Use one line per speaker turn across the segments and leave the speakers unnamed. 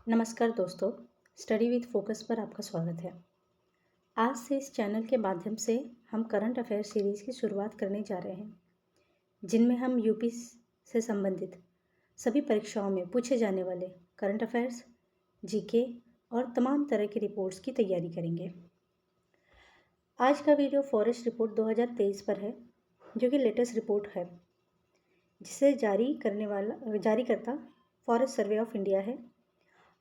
नमस्कार दोस्तों, study with focus पर आपका स्वागत है। आज से इस चैनल के माध्यम से हम करंट अफेयर सीरीज़ की शुरुआत करने जा रहे हैं, जिनमें हम यूपी से संबंधित सभी परीक्षाओं में पूछे जाने वाले करंट अफेयर्स, जीके और तमाम तरह की रिपोर्ट्स की तैयारी करेंगे। आज का वीडियो फॉरेस्ट रिपोर्ट 2023 पर है, जो कि लेटेस्ट रिपोर्ट है, जिसे जारीकर्ता फॉरेस्ट सर्वे ऑफ इंडिया है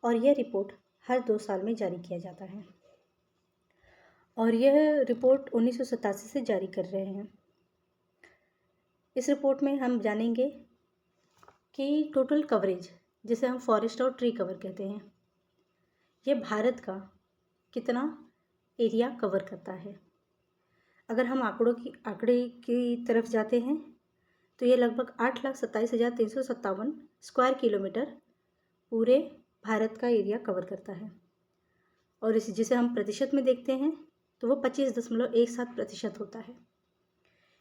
और यह रिपोर्ट हर 2 साल में जारी किया जाता है और यह रिपोर्ट 1987 से जारी कर रहे हैं। इस रिपोर्ट में हम जानेंगे कि टोटल कवरेज, जिसे हम फॉरेस्ट और ट्री कवर कहते हैं, यह भारत का कितना एरिया कवर करता है। अगर हम आंकड़े की तरफ जाते हैं तो ये लगभग 8,27,357 स्क्वायर किलोमीटर पूरे भारत का एरिया कवर करता है और जिसे हम प्रतिशत में देखते हैं तो वो 25.17% होता है।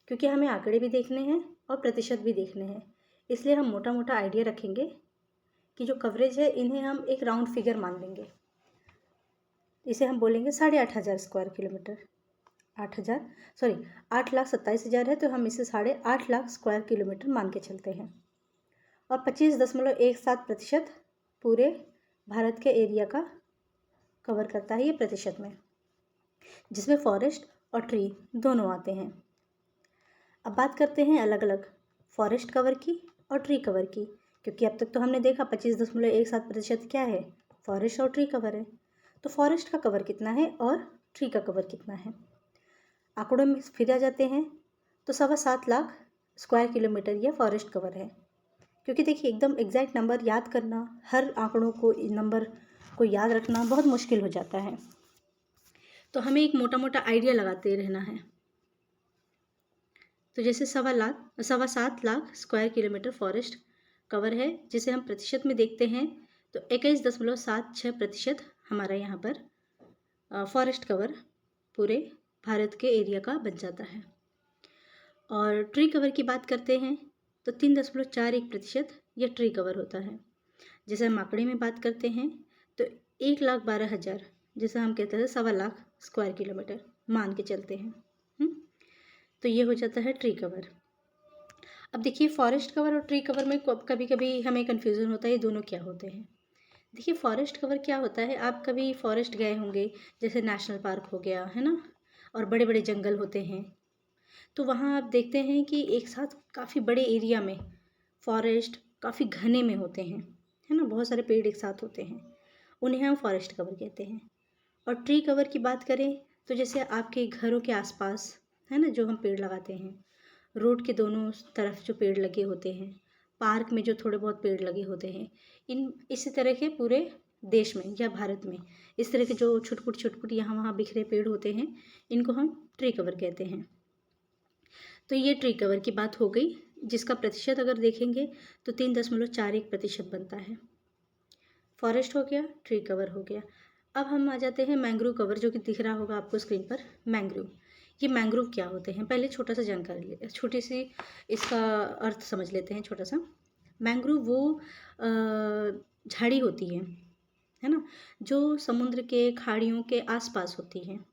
क्योंकि हमें आंकड़े भी देखने हैं और प्रतिशत भी देखने हैं, इसलिए हम मोटा मोटा आइडिया रखेंगे कि जो कवरेज है इन्हें हम एक राउंड फिगर मान लेंगे। इसे हम बोलेंगे 8,500 स्क्वायर किलोमीटर। 8,27,000 है तो हम इसे 8,50,000 स्क्वायर किलोमीटर मान के चलते हैं और 25.17% पूरे भारत के एरिया का कवर करता है ये प्रतिशत में, जिसमें फॉरेस्ट और ट्री दोनों आते हैं। अब बात करते हैं अलग अलग फॉरेस्ट कवर की और ट्री कवर की, क्योंकि अब तक तो हमने देखा 25.17% क्या है, फॉरेस्ट और ट्री कवर है। तो फॉरेस्ट का कवर कितना है और ट्री का कवर कितना है, आंकड़ों में फिर आ जाते हैं तो 7.25 लाख स्क्वायर किलोमीटर यह फॉरेस्ट कवर है। क्योंकि देखिए, एकदम एग्जैक्ट नंबर याद करना, हर आंकड़ों को नंबर को याद रखना बहुत मुश्किल हो जाता है, तो हमें एक मोटा मोटा आइडिया लगाते रहना है। तो जैसे 7.25 lakh square kilometre forest cover है, जिसे हम प्रतिशत में देखते हैं तो 21.76% हमारा यहाँ पर फॉरेस्ट कवर पूरे भारत के एरिया का बन जाता है। और ट्री कवर की बात करते हैं तो 3.41% यह ट्री कवर होता है। जैसे हम आंकड़े में बात करते हैं तो 1,12,000, जिसे हम कहते हैं 7.25 लाख स्क्वायर किलोमीटर मान के चलते हैं। तो ये हो जाता है ट्री कवर। अब देखिए, फॉरेस्ट कवर और ट्री कवर में कभी कभी हमें कन्फ्यूज़न होता है ये दोनों क्या होते हैं। देखिए, फॉरेस्ट कवर क्या होता है, आप कभी फॉरेस्ट गए होंगे, जैसे नेशनल पार्क हो गया है ना, और बड़े बड़े जंगल होते हैं, तो वहाँ आप देखते हैं कि एक साथ काफ़ी बड़े एरिया में फॉरेस्ट काफ़ी घने में होते हैं, है ना, बहुत सारे पेड़ एक साथ होते हैं, उन्हें हम फॉरेस्ट कवर कहते हैं। और ट्री कवर की बात करें तो जैसे आपके घरों के आसपास, है ना, जो हम पेड़ लगाते हैं, रोड के दोनों तरफ जो पेड़ लगे होते हैं, पार्क में जो थोड़े बहुत पेड़ लगे होते हैं, इसी तरह के पूरे देश में या भारत में इस तरह के जो छुटपुट यहाँ वहाँ बिखरे पेड़ होते हैं, इनको हम ट्री कवर कहते हैं। तो ये ट्री कवर की बात हो गई, जिसका प्रतिशत अगर देखेंगे तो 3.41% बनता है। फॉरेस्ट हो गया, ट्री कवर हो गया। अब हम आ जाते हैं मैंग्रोव कवर, जो कि दिख रहा होगा आपको स्क्रीन पर। मैंग्रोव, ये मैंग्रोव क्या होते हैं, पहले छोटा सा जानकारी छोटी सी इसका अर्थ समझ लेते हैं छोटा सा। मैंग्रोव वो झाड़ी होती है ना, जो समुद्र के खाड़ियों के आसपास होती हैं।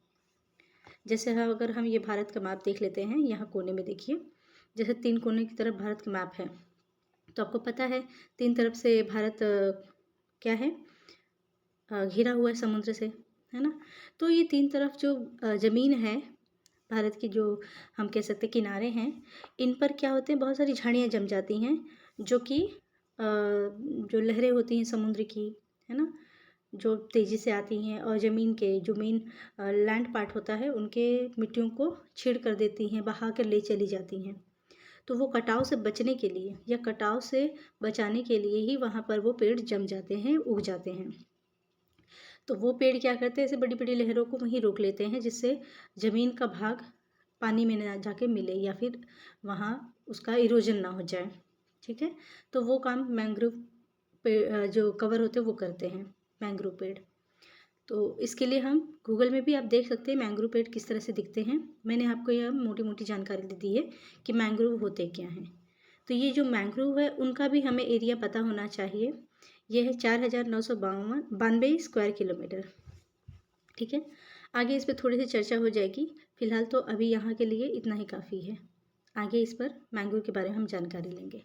जैसे अगर हम ये भारत का मैप देख लेते हैं, यहाँ कोने में देखिए, जैसे 3 कोने की तरफ भारत का मैप है, तो आपको पता है 3 तरफ से भारत क्या है, घिरा हुआ है समुद्र से, है ना। तो ये 3 तरफ जो ज़मीन है भारत की, जो हम कह सकते हैं किनारे हैं, इन पर क्या होते हैं, बहुत सारी झाड़ियाँ जम जाती हैं, जो कि जो लहरें होती हैं समुद्र की, है ना, जो तेज़ी से आती हैं और ज़मीन के जो मेन लैंड पार्ट होता है, उनके मिट्टियों को छेड़ कर देती हैं, बहा कर ले चली जाती हैं। तो वो कटाव से बचने के लिए या कटाव से बचाने के लिए ही वहाँ पर वो पेड़ जम जाते हैं, उग जाते हैं। तो वो पेड़ क्या करते हैं, ऐसे बड़ी बड़ी लहरों को वहीं रोक लेते हैं, जिससे ज़मीन का भाग पानी में ना जाके मिले या फिर वहाँ उसका इरोजन ना हो जाए। ठीक है, तो वो काम मैंग्रोव पेड़ जो कवर होते हैं वो करते हैं, मैंग्रोव पेड़। तो इसके लिए हम गूगल में भी आप देख सकते हैं मैंग्रोव पेड़ किस तरह से दिखते हैं। मैंने आपको यह मोटी मोटी जानकारी दे दी है कि मैंग्रोव होते क्या हैं। तो ये जो मैंग्रोव है, उनका भी हमें एरिया पता होना चाहिए। ये है 4,992 स्क्वायर किलोमीटर। ठीक है, आगे इस पर थोड़ी सी चर्चा हो जाएगी, फिलहाल तो अभी यहाँ के लिए इतना ही काफ़ी है। आगे इस पर मैंग्रोव के बारे में हम जानकारी लेंगे।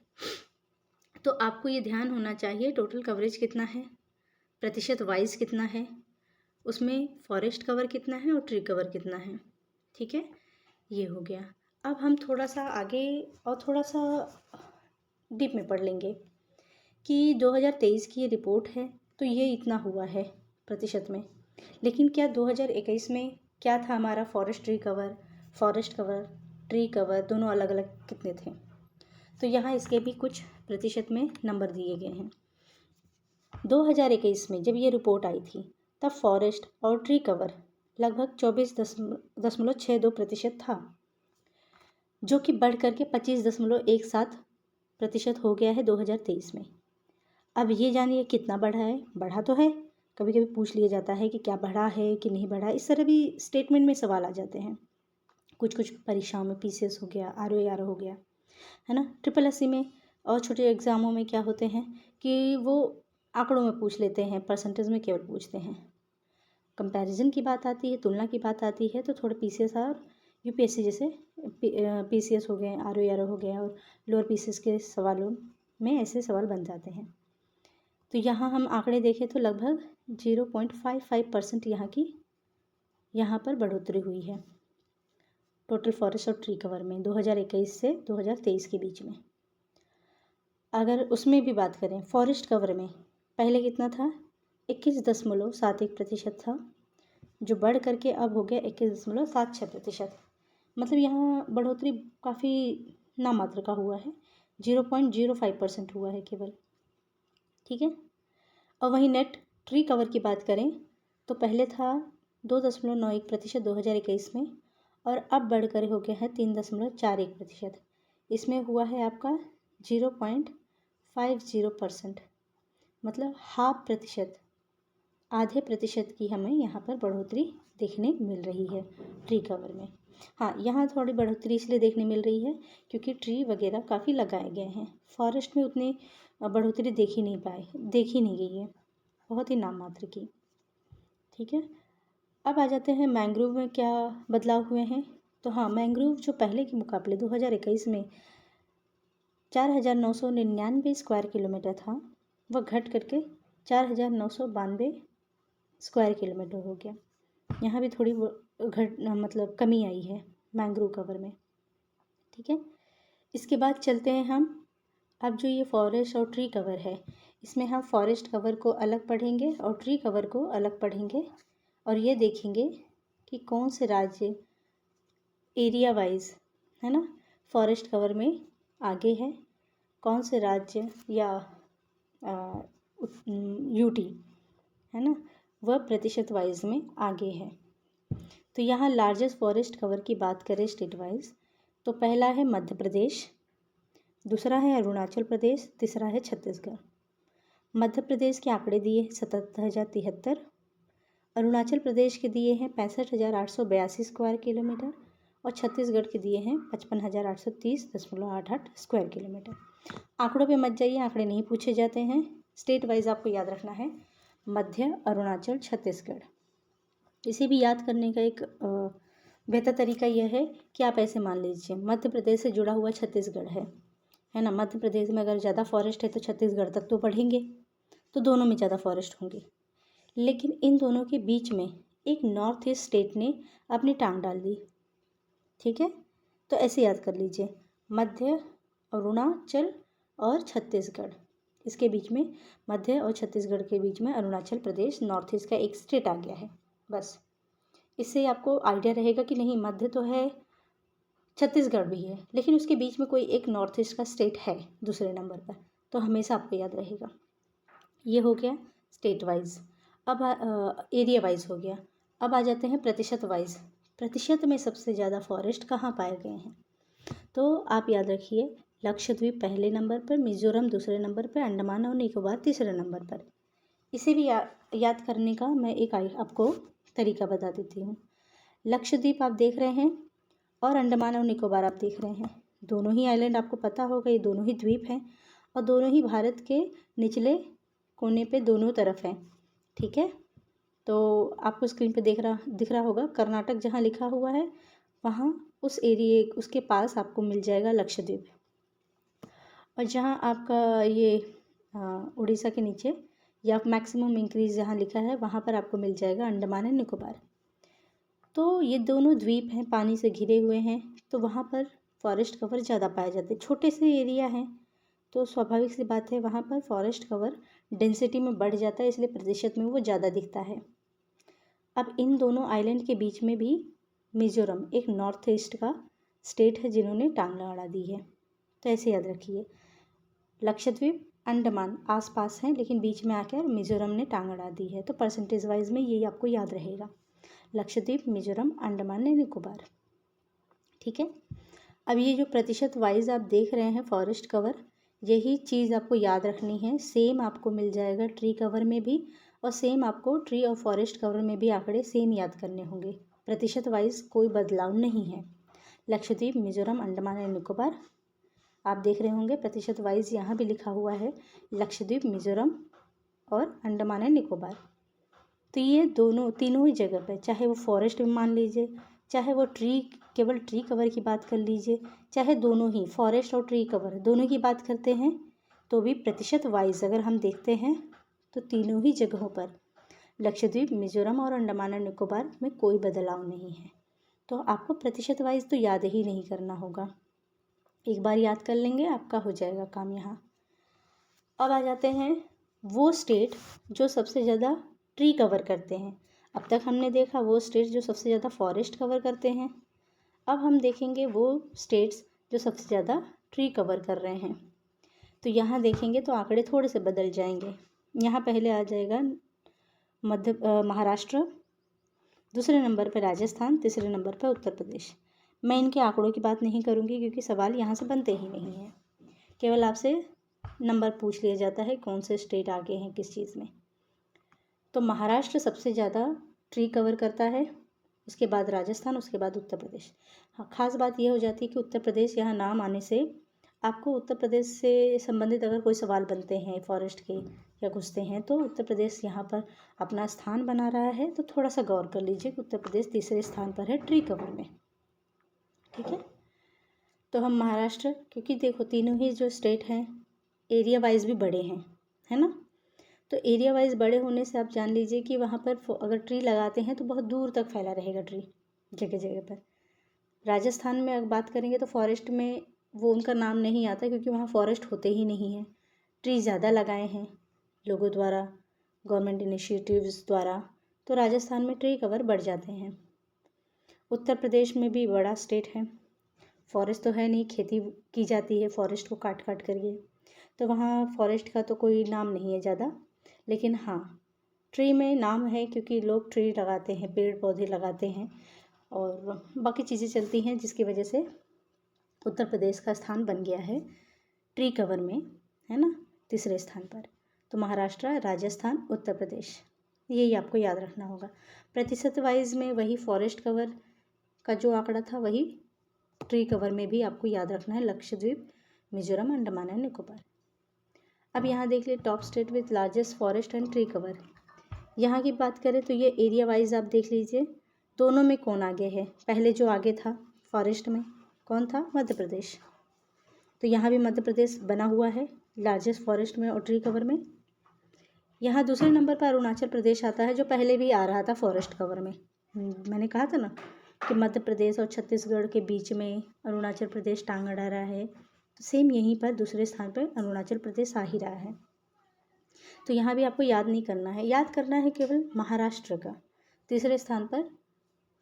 तो आपको ये ध्यान होना चाहिए टोटल कवरेज कितना है, प्रतिशत वाइज कितना है, उसमें फॉरेस्ट कवर कितना है और ट्री कवर कितना है। ठीक है, ये हो गया। अब हम थोड़ा सा आगे और थोड़ा सा डीप में पढ़ लेंगे कि 2023 की ये रिपोर्ट है तो ये इतना हुआ है प्रतिशत में, लेकिन क्या 2021 में क्या था हमारा फॉरेस्ट कवर ट्री कवर दोनों अलग अलग कितने थे। तो यहाँ इसके भी कुछ प्रतिशत में नंबर दिए गए हैं। 2021 में जब ये रिपोर्ट आई थी तब फॉरेस्ट और ट्री कवर लगभग 24.62% था, जो कि बढ़ करके 25.17% हो गया है 2023 में। अब ये जानिए कितना बढ़ा है। बढ़ा तो है, कभी कभी पूछ लिया जाता है कि क्या बढ़ा है कि नहीं बढ़ा, इस तरह भी स्टेटमेंट में सवाल आ जाते हैं। कुछ परीक्षाओं में पीसीएस हो गया, आरओ हो गया, है ना, SSSC में और छोटे एग्ज़ामों में क्या होते हैं कि वो आंकड़ों में पूछ लेते हैं, परसेंटेज में केवल पूछते हैं। कंपैरिजन की बात आती है, तुलना की बात आती है, तो थोड़े पीसीएस और यूपीएससी जैसे पीसीएस हो गए, आरओ हो गया और लोअर पीसीएस के सवालों में ऐसे सवाल बन जाते हैं। तो यहाँ हम आंकड़े देखें तो लगभग 0.55% यहाँ पर बढ़ोतरी हुई है टोटल फॉरेस्ट और ट्री कवर में 2021 से 2023 के बीच में। अगर उसमें भी बात करें फॉरेस्ट कवर में, पहले कितना था, 21.71% था, जो बढ़ करके अब हो गया 21.76%। मतलब यहाँ बढ़ोतरी काफ़ी नामात्र का हुआ है, 0.05% हुआ है केवल। ठीक है, और वहीं नेट ट्री कवर की बात करें तो पहले था 2.91% 2021 में, और अब बढ़कर हो गया है 3.41%। इसमें हुआ है आपका 0.50%, मतलब 0.5%, आधे प्रतिशत की हमें यहाँ पर बढ़ोतरी देखने मिल रही है ट्री कवर में। हाँ, यहाँ थोड़ी बढ़ोतरी इसलिए देखने मिल रही है क्योंकि ट्री वगैरह काफ़ी लगाए गए हैं। फॉरेस्ट में उतनी बढ़ोतरी देखी नहीं गई है, बहुत ही नाम मात्र की। ठीक है, अब आ जाते हैं मैंग्रोव में क्या बदलाव हुए हैं। तो हाँ, मैंग्रोव जो पहले के मुकाबले 2021 में 4,999 स्क्वायर किलोमीटर था, वह घट करके 4,992 स्क्वायर किलोमीटर हो गया। यहाँ भी थोड़ी मतलब कमी आई है मैंग्रोव कवर में। ठीक है, इसके बाद चलते हैं हम, अब जो ये फॉरेस्ट और ट्री कवर है, इसमें हम फॉरेस्ट कवर को अलग पढ़ेंगे और ट्री कवर को अलग पढ़ेंगे, और ये देखेंगे कि कौन से राज्य एरिया वाइज, है ना, फॉरेस्ट कवर में आगे है, कौन से राज्य या यूटी, है ना, वह प्रतिशत वाइज में आगे है। तो यहाँ लार्जेस्ट फॉरेस्ट कवर की बात करें स्टेट वाइज, तो पहला है मध्य प्रदेश, दूसरा है अरुणाचल प्रदेश, तीसरा है छत्तीसगढ़। मध्य प्रदेश के आंकड़े दिए हैं 77,073, अरुणाचल प्रदेश के दिए हैं 65,882 स्क्वायर किलोमीटर, और छत्तीसगढ़ के दिए हैं 55,830.88 स्क्वायर किलोमीटर। आंकड़ों पे मत जाइए, आंकड़े नहीं पूछे जाते हैं, स्टेट वाइज आपको याद रखना है, मध्य, अरुणाचल, छत्तीसगढ़। इसे भी याद करने का एक बेहतर तरीका यह है कि आप ऐसे मान लीजिए मध्य प्रदेश से जुड़ा हुआ छत्तीसगढ़ है ना, मध्य प्रदेश में अगर ज़्यादा फॉरेस्ट है तो छत्तीसगढ़ तक तो बढ़ेंगे, तो दोनों में ज़्यादा फॉरेस्ट होंगे, लेकिन इन दोनों के बीच में एक नॉर्थ ईस्ट स्टेट ने अपनी टांग डाल दी। ठीक है, तो ऐसे याद कर लीजिए, मध्य, अरुणाचल और छत्तीसगढ़, इसके बीच में मध्य और छत्तीसगढ़ के बीच में अरुणाचल प्रदेश नॉर्थ ईस्ट का एक स्टेट आ गया है। बस इससे आपको आइडिया रहेगा कि नहीं, मध्य तो है, छत्तीसगढ़ भी है, लेकिन उसके बीच में कोई एक नॉर्थ ईस्ट का स्टेट है दूसरे नंबर पर, तो हमेशा आपको याद रहेगा। ये हो गया स्टेट वाइज। अब एरिया वाइज हो गया। अब आ जाते हैं प्रतिशत वाइज। प्रतिशत में सबसे ज़्यादा फॉरेस्ट कहाँ पाए गए हैं, तो आप याद रखिए, लक्षद्वीप पहले नंबर पर, मिजोरम दूसरे नंबर पर, अंडमान और निकोबार तीसरे नंबर पर। इसे भी याद करने का मैं एक आपको तरीका बता देती हूँ। लक्षद्वीप आप देख रहे हैं और अंडमान और निकोबार आप देख रहे हैं, दोनों ही आइलैंड आपको पता होगा, ये दोनों ही द्वीप हैं और दोनों ही भारत के निचले कोने पे दोनों तरफ हैं, ठीक है। तो आपको स्क्रीन पे दिख रहा होगा कर्नाटक जहाँ लिखा हुआ है, वहाँ उस एरिए उसके पास आपको मिल जाएगा लक्षद्वीप। और जहाँ आपका ये उड़ीसा के नीचे या मैक्सिमम इंक्रीज जहाँ लिखा है वहाँ पर आपको मिल जाएगा अंडमान एंड निकोबार। तो ये दोनों द्वीप हैं, पानी से घिरे हुए हैं, तो वहाँ पर फॉरेस्ट कवर ज़्यादा पाए जाते हैं। छोटे से एरिया हैं तो स्वाभाविक सी बात है वहाँ पर फॉरेस्ट कवर डेंसिटी में बढ़ जाता है, इसलिए प्रतिशत में वो ज़्यादा दिखता है। अब इन दोनों आइलैंड के बीच में भी मिज़ोरम एक नॉर्थ ईस्ट का स्टेट है जिन्होंने टांग अड़ा दी है। तो ऐसे याद रखिए, लक्षद्वीप अंडमान आसपास हैं लेकिन बीच में आकर मिज़ोरम ने टांग अड़ा दी है। तो परसेंटेज वाइज में यही आपको याद रहेगा, लक्षद्वीप, मिज़ोरम, अंडमान एंड निकोबार, ठीक है। अब ये जो प्रतिशत वाइज आप देख रहे हैं फॉरेस्ट कवर, यही चीज़ आपको याद रखनी है। सेम आपको मिल जाएगा ट्री कवर में भी, और सेम आपको ट्री और फॉरेस्ट कवर में भी आंकड़े सेम याद करने होंगे। प्रतिशत वाइज कोई बदलाव नहीं है। लक्षद्वीप, मिज़ोरम, अंडमान एंड निकोबार आप देख रहे होंगे प्रतिशत वाइज यहाँ भी लिखा हुआ है लक्षद्वीप, मिज़ोरम और अंडमान एंड निकोबार। तो ये तीनों ही जगह पर, चाहे वो फॉरेस्ट में मान लीजिए, चाहे वो केवल ट्री कवर की बात कर लीजिए, चाहे दोनों ही फॉरेस्ट और ट्री कवर दोनों की बात करते हैं, तो भी प्रतिशत वाइज अगर हम देखते हैं तो तीनों ही जगहों पर लक्षद्वीप, मिज़ोरम और अंडमान एंड निकोबार में कोई बदलाव नहीं है। तो आपको प्रतिशत वाइज तो याद ही नहीं करना होगा, एक बार याद कर लेंगे आपका हो जाएगा काम यहाँ। अब आ जाते हैं वो स्टेट जो सबसे ज़्यादा ट्री कवर करते हैं। अब तक हमने देखा वो स्टेट्स जो सबसे ज़्यादा फॉरेस्ट कवर करते हैं, अब हम देखेंगे वो स्टेट्स जो सबसे ज़्यादा ट्री कवर कर रहे हैं। तो यहाँ देखेंगे तो आंकड़े थोड़े से बदल जाएंगे। यहाँ पहले आ जाएगा महाराष्ट्र, दूसरे नंबर पर राजस्थान, तीसरे नंबर पर उत्तर प्रदेश। मैं इनके आंकड़ों की बात नहीं करूँगी क्योंकि सवाल यहाँ से बनते ही नहीं हैं, केवल आपसे नंबर पूछ लिया जाता है कौन से स्टेट आगे हैं किस चीज़ में। तो महाराष्ट्र सबसे ज़्यादा ट्री कवर करता है, उसके बाद राजस्थान, उसके बाद उत्तर प्रदेश। हाँ, खास बात यह हो जाती है कि उत्तर प्रदेश यहाँ नाम आने से आपको उत्तर प्रदेश से संबंधित अगर कोई सवाल बनते हैं फॉरेस्ट के या घुसते हैं तो उत्तर प्रदेश यहाँ पर अपना स्थान बना रहा है, तो थोड़ा सा गौर कर लीजिए कि उत्तर प्रदेश तीसरे स्थान पर है ट्री कवर में, ठीक है। तो हम महाराष्ट्र, क्योंकि देखो तीनों ही जो स्टेट हैं एरिया वाइज भी बड़े हैं, है ना, तो एरिया वाइज बड़े होने से आप जान लीजिए कि वहाँ पर अगर ट्री लगाते हैं तो बहुत दूर तक फैला रहेगा ट्री जगह जगह पर। राजस्थान में अगर बात करेंगे तो फॉरेस्ट में वो उनका नाम नहीं आता क्योंकि वहाँ फॉरेस्ट होते ही नहीं हैं, ट्री ज़्यादा लगाए हैं लोगों द्वारा, गवर्नमेंट इनिशिएटिव्स द्वारा, तो राजस्थान में ट्री कवर बढ़ जाते हैं। उत्तर प्रदेश में भी बड़ा स्टेट है, फॉरेस्ट तो है नहीं, खेती की जाती है फॉरेस्ट को काट काट करके, तो वहाँ फॉरेस्ट का तो कोई नाम नहीं है ज़्यादा, लेकिन हाँ ट्री में नाम है क्योंकि लोग ट्री लगाते हैं, पेड़ पौधे लगाते हैं और बाकी चीज़ें चलती हैं जिसकी वजह से उत्तर प्रदेश का स्थान बन गया है ट्री कवर में, है ना, तीसरे स्थान पर। तो महाराष्ट्र, राजस्थान, उत्तर प्रदेश, यही आपको याद रखना होगा। प्रतिशत वाइज में वही फॉरेस्ट कवर का जो आंकड़ा था वही ट्री कवर में भी आपको याद रखना है, लक्षद्वीप, मिजोरम, अंडमान एंड निकोबार। अब यहाँ देख लिए top state with largest forest and tree cover. यहाँ की बात करें तो ये एरिया वाइज आप देख लीजिए, दोनों में कौन आगे है। पहले जो आगे था फॉरेस्ट में कौन था, मध्य प्रदेश, तो यहाँ भी मध्य प्रदेश बना हुआ है लार्जेस्ट फॉरेस्ट में और ट्री कवर में। यहाँ दूसरे नंबर पर अरुणाचल प्रदेश आता है जो पहले भी आ रहा था फॉरेस्ट कवर में। मैंने कहा था ना कि मध्य प्रदेश और छत्तीसगढ़ के बीच में अरुणाचल प्रदेश टांग अड़ा रहा है, तो सेम यहीं पर दूसरे स्थान पर अरुणाचल प्रदेश आ ही रहा है। तो यहाँ भी आपको याद नहीं करना है, याद करना है केवल महाराष्ट्र का, तीसरे स्थान पर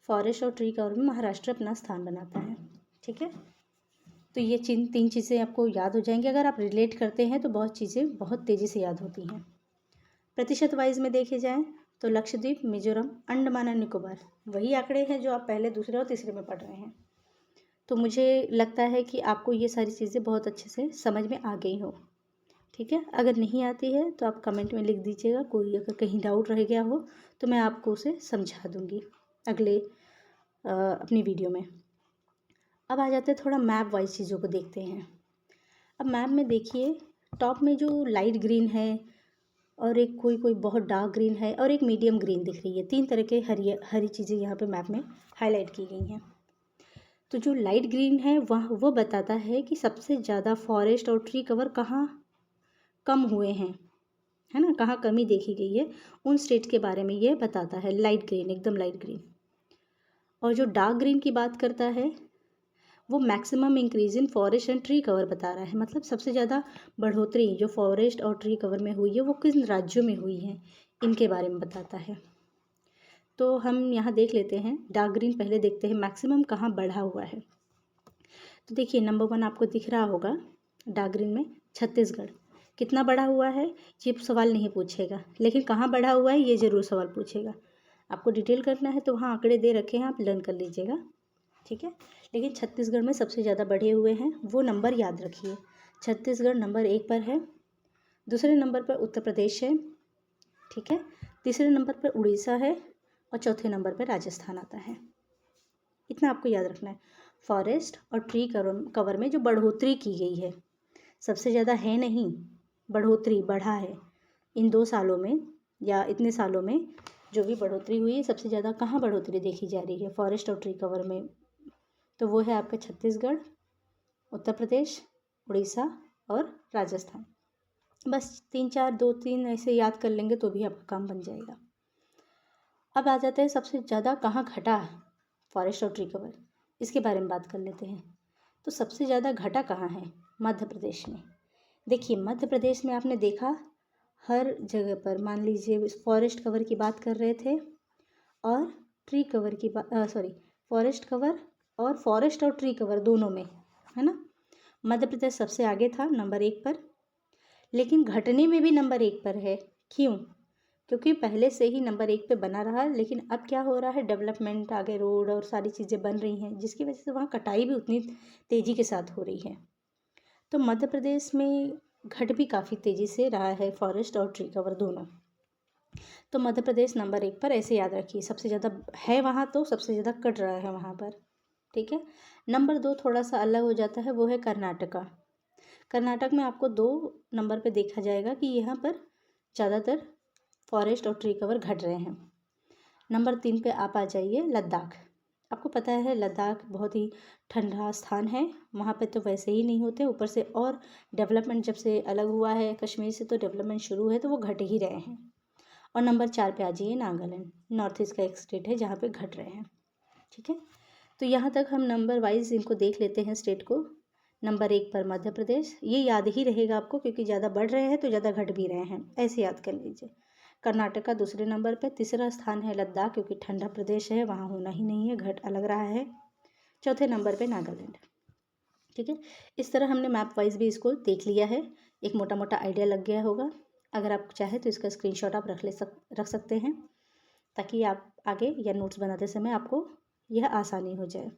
फॉरेस्ट और ट्री कवर में महाराष्ट्र अपना स्थान बनाता है, ठीक है। तो ये तीन चीज़ें आपको याद हो जाएंगी, अगर आप रिलेट करते हैं तो बहुत चीज़ें बहुत तेज़ी से याद होती हैं। प्रतिशत वाइज में देखे जाएँ तो लक्षद्वीप, मिजोरम, अंडमान एंड निकोबार वही आंकड़े हैं जो आप पहले, दूसरे और तीसरे में पढ़ रहे हैं। तो मुझे लगता है कि आपको ये सारी चीज़ें बहुत अच्छे से समझ में आ गई हो, ठीक है। अगर नहीं आती है तो आप कमेंट में लिख दीजिएगा, कोई अगर कहीं डाउट रह गया हो तो मैं आपको उसे समझा दूँगी अगले अपनी वीडियो में। अब आ जाते हैं थोड़ा मैप वाइज चीज़ों को देखते हैं। अब मैप में देखिए टॉप में जो लाइट ग्रीन है और एक कोई कोई बहुत डार्क ग्रीन है और एक मीडियम ग्रीन दिख रही है। 3 तरह के हरी हरी चीज़ें यहाँ पे मैप में हाईलाइट की गई हैं। तो जो लाइट ग्रीन है वह वो बताता है कि सबसे ज़्यादा फॉरेस्ट और ट्री कवर कहाँ कम हुए हैं, है ना, कहाँ कमी देखी गई है, उन स्टेट के बारे में ये बताता है। लाइट ग्रीन, एकदम लाइट ग्रीन। और जो डार्क ग्रीन की बात करता है वो maximum increase in forest and tree cover बता रहा है। मतलब सबसे ज़्यादा बढ़ोतरी जो फॉरेस्ट और ट्री कवर में हुई है वो किन राज्यों में हुई है, इनके बारे में बताता है। तो हम यहाँ देख लेते हैं, डार्क ग्रीन पहले देखते हैं मैक्सिमम कहाँ बढ़ा हुआ है। तो देखिए नंबर 1 आपको दिख रहा होगा डार्क ग्रीन में, छत्तीसगढ़। कितना बढ़ा हुआ है ये सवाल नहीं पूछेगा, लेकिन कहाँ बढ़ा हुआ है ये ज़रूर सवाल पूछेगा। आपको डिटेल करना है तो वहाँ आंकड़े दे रखे हैं, आप लर्न कर लीजिएगा, ठीक है। लेकिन छत्तीसगढ़ में सबसे ज़्यादा बढ़े हुए हैं, वो नंबर याद रखिए। छत्तीसगढ़ नंबर 1 पर है, दूसरे नंबर पर उत्तर प्रदेश है, ठीक है, तीसरे नंबर पर उड़ीसा है और चौथे नंबर पर राजस्थान आता है। इतना आपको याद रखना है। फॉरेस्ट और ट्री कवर में जो बढ़ोतरी की गई है, सबसे ज़्यादा है नहीं, बढ़ोतरी बढ़ा है इन 2 सालों में या इतने सालों में जो भी बढ़ोतरी हुई है, सबसे ज़्यादा कहाँ बढ़ोतरी देखी जा रही है फॉरेस्ट और ट्री कवर में, तो वो है आपका छत्तीसगढ़, उत्तर प्रदेश, उड़ीसा और राजस्थान। बस 2-3 ऐसे याद कर लेंगे तो भी आपका काम बन जाएगा। अब आ जाते हैं सबसे ज़्यादा कहाँ घटा फॉरेस्ट और ट्री कवर, इसके बारे में बात कर लेते हैं। तो सबसे ज़्यादा घटा कहाँ है? मध्य प्रदेश में। देखिए मध्य प्रदेश में आपने देखा हर जगह पर, मान लीजिए फॉरेस्ट कवर की बात कर रहे थे और ट्री कवर की फॉरेस्ट कवर और फॉरेस्ट और ट्री कवर दोनों में, है ना, मध्य प्रदेश सबसे आगे था नंबर 1 पर। लेकिन घटने में भी नंबर 1 पर है। क्यों? क्योंकि पहले से ही नंबर 1 पे बना रहा, लेकिन अब क्या हो रहा है, डेवलपमेंट, आगे रोड और सारी चीज़ें बन रही हैं, जिसकी वजह से वहाँ कटाई भी उतनी तेज़ी के साथ हो रही है। तो मध्य प्रदेश में घट भी काफ़ी तेज़ी से रहा है फॉरेस्ट और ट्री कवर दोनों। तो मध्य प्रदेश नंबर 1 पर, ऐसे याद रखिए, सबसे ज़्यादा है वहाँ, तो सबसे ज़्यादा कट रहा है वहाँ पर, ठीक है। नंबर 2 थोड़ा सा अलग हो जाता है, वो है कर्नाटका। कर्नाटक में आपको 2 नंबर पे देखा जाएगा कि यहाँ पर ज़्यादातर फॉरेस्ट और ट्री कवर घट रहे हैं। नंबर 3 पे आप आ जाइए लद्दाख। आपको पता है लद्दाख बहुत ही ठंडा स्थान है, वहाँ पे तो वैसे ही नहीं होते, ऊपर से और डेवलपमेंट जब से अलग हुआ है कश्मीर से, तो डेवलपमेंट शुरू है, तो वो घट ही रहे हैं। और नंबर 4 पे आ जाइए नागालैंड, नॉर्थ ईस्ट का एक स्टेट है जहाँ पे घट रहे हैं, ठीक है। तो यहाँ तक हम नंबर वाइज इनको देख लेते हैं स्टेट को। नंबर 1 पर मध्य प्रदेश, ये याद ही रहेगा आपको क्योंकि ज़्यादा बढ़ रहे हैं तो ज़्यादा घट भी रहे हैं, ऐसे याद कर लीजिए। कर्नाटका दूसरे नंबर पर, तीसरा स्थान है लद्दाख क्योंकि ठंडा प्रदेश है, वहाँ होना ही नहीं है, घट अलग रहा है। चौथे नंबर पे नागालैंड, ठीक है। इस तरह हमने मैप वाइज भी इसको देख लिया है, एक मोटा मोटा आइडिया लग गया होगा। अगर आप चाहें तो इसका स्क्रीनशॉट आप रख सकते हैं, ताकि आप आगे या नोट्स बनाते समय आपको यह आसानी हो जाए।